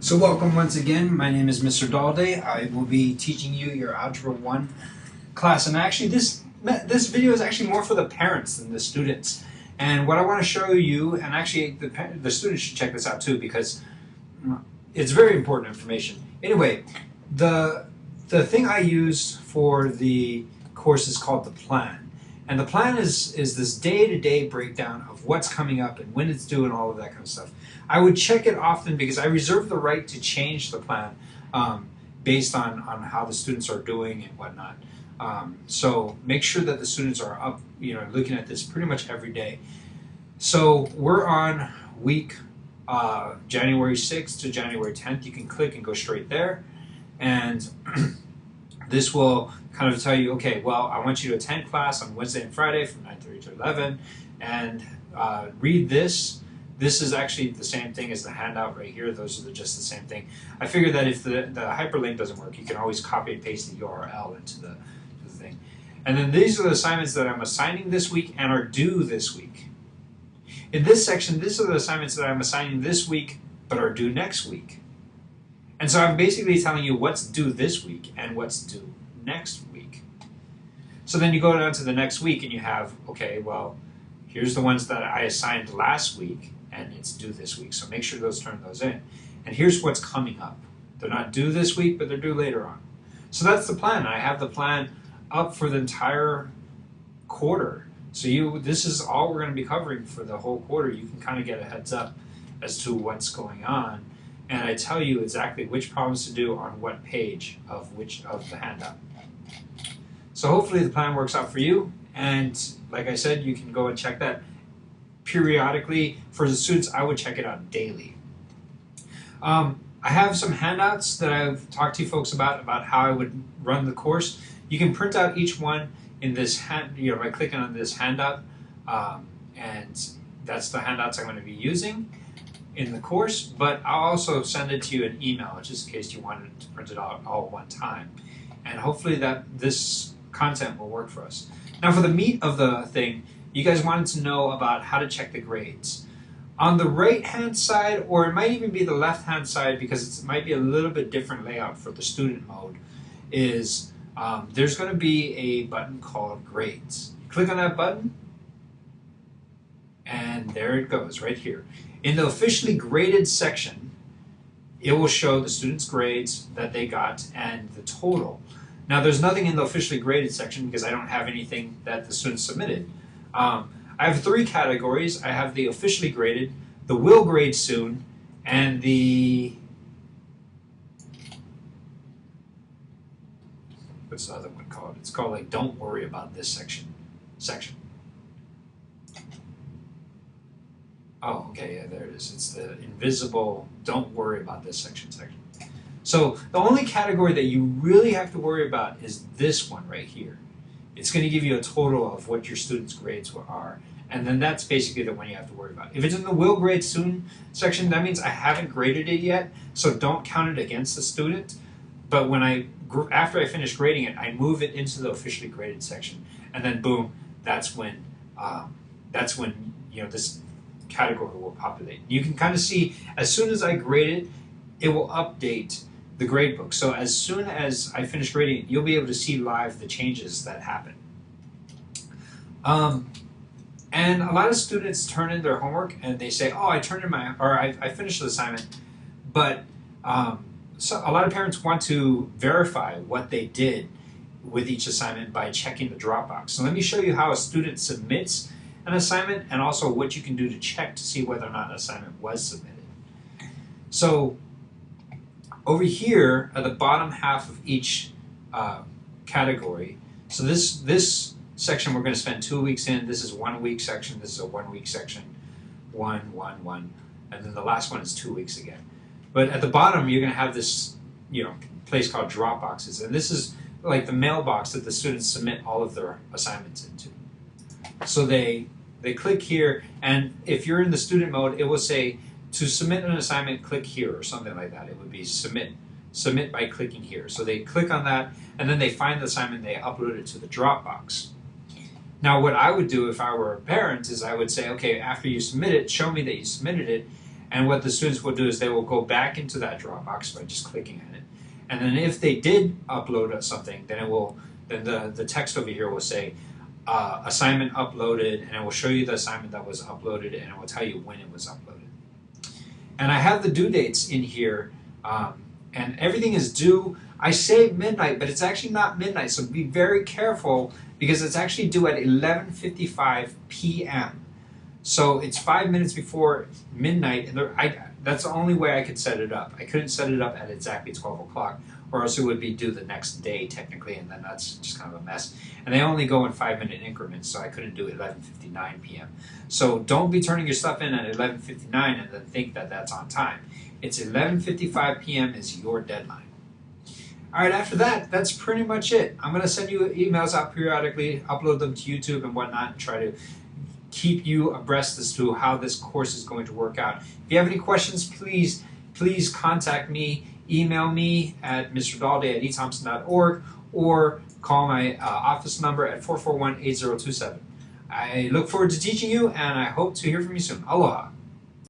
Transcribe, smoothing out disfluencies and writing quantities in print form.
So welcome once again. My name is Mr. Dalday. I will be teaching you your Algebra 1 class. And actually this video is actually more for the parents than the students. And what I want to show you, and actually the students should check this out too because it's very important information. Anyway, the thing I use for the course is called the plan. And the plan is this day-to-day breakdown of what's coming up and when it's due and all of that kind of stuff. I would check it often because I reserve the right to change the plan based on how the students are doing and whatnot. So make sure that the students are up, looking at this pretty much every day. So we're on week January 6th to January 10th. You can click and go straight there. And this will kind of tell you, okay, well, I want you to attend class on Wednesday and Friday from 9:30 to 11 and read this. This is actually the same thing as the handout right here. Those are just the same thing. I figured that if the hyperlink doesn't work, you can always copy and paste the URL into the thing. And then these are the assignments that I'm assigning this week and are due this week. In this section, these are the assignments that I'm assigning this week but are due next week. And so I'm basically telling you what's due this week and what's due next week. So then you go down to the next week and you have, okay, well, here's the ones that I assigned last week and it's due this week. So make sure turn those in. And here's what's coming up. They're not due this week, but they're due later on. So that's the plan. I have the plan up for the entire quarter. So this is all we're going to be covering for the whole quarter. You can kind of get a heads up as to what's going on. And I tell you exactly which problems to do on what page of the handout. So hopefully the plan works out for you. And like I said, you can go and check that periodically. For the students, I would check it out daily. I have some handouts that I've talked to you folks about how I would run the course. You can print out each one in this by clicking on this handout, and that's the handouts I'm going to be using in the course, but I'll also send it to you in email just in case you wanted to print it out all at one time. And hopefully this content will work for us. Now for the meat of the thing, you guys wanted to know about how to check the grades. On the right-hand side, or it might even be the left-hand side because it might be a little bit different layout for the student mode, is there's going to be a button called Grades. Click on that button, and there it goes, right here. In the officially graded section, it will show the students' grades that they got and the total. Now, there's nothing in the officially graded section because I don't have anything that the students submitted. I have three categories. I have the officially graded, the will grade soon, and the what's the other one called? It's called like don't worry about this section. Oh, okay, yeah, there it is. It's the invisible, don't worry about this section. So the only category that you really have to worry about is this one right here. It's going to give you a total of what your students' grades are. And then that's basically the one you have to worry about. If it's in the will grade soon section, that means I haven't graded it yet, so don't count it against the student. But after I finish grading it, I move it into the officially graded section. And then boom, that's when this category will populate. You can kind of see as soon as I grade it, it will update the grade book. So as soon as I finish grading it, you'll be able to see live the changes that happen. And a lot of students turn in their homework and they say, oh, I finished the assignment, but so a lot of parents want to verify what they did with each assignment by checking the Dropbox. So let me show you how a student submits an assignment and also what you can do to check to see whether or not an assignment was submitted. So over here at the bottom half of each category, so this section we're going to spend 2 weeks in. This is 1 week section. This is a 1 week section. 1, 1, 1. And then the last one is 2 weeks again. But at the bottom, you're going to have this place called Dropboxes. And this is like the mailbox that the students submit all of their assignments into. So they click here, and if you're in the student mode, it will say to submit an assignment, click here or something like that. It would be submit by clicking here. So they click on that, and then they find the assignment, they upload it to the Dropbox. Now what I would do if I were a parent is I would say, okay, after you submit it, show me that you submitted it, And what the students will do is they will go back into that Dropbox by just clicking on it. And then if they did upload something, then the text over here will say assignment uploaded, and it will show you the assignment that was uploaded, and it will tell you when it was uploaded. And I have the due dates in here, and everything is due. I say midnight, but it's actually not midnight, so be very careful because it's actually due at 11:55 p.m. So it's 5 minutes before midnight, and that's the only way I could set it up. I couldn't set it up at exactly 12 o'clock, or else it would be due the next day technically, and then that's just kind of a mess. And they only go in 5-minute increments, so I couldn't do 11:59 p.m. So don't be turning your stuff in at 11:59 and then think that that's on time. It's 11:55 p.m. is your deadline. All right, after that, that's pretty much it. I'm going to send you emails out periodically, upload them to YouTube and whatnot, and try to keep you abreast as to how this course is going to work out. If you have any questions, please contact me. Email me at mrdalde@ethompson.org or call my office number at 441-8027. I look forward to teaching you, and I hope to hear from you soon. Aloha.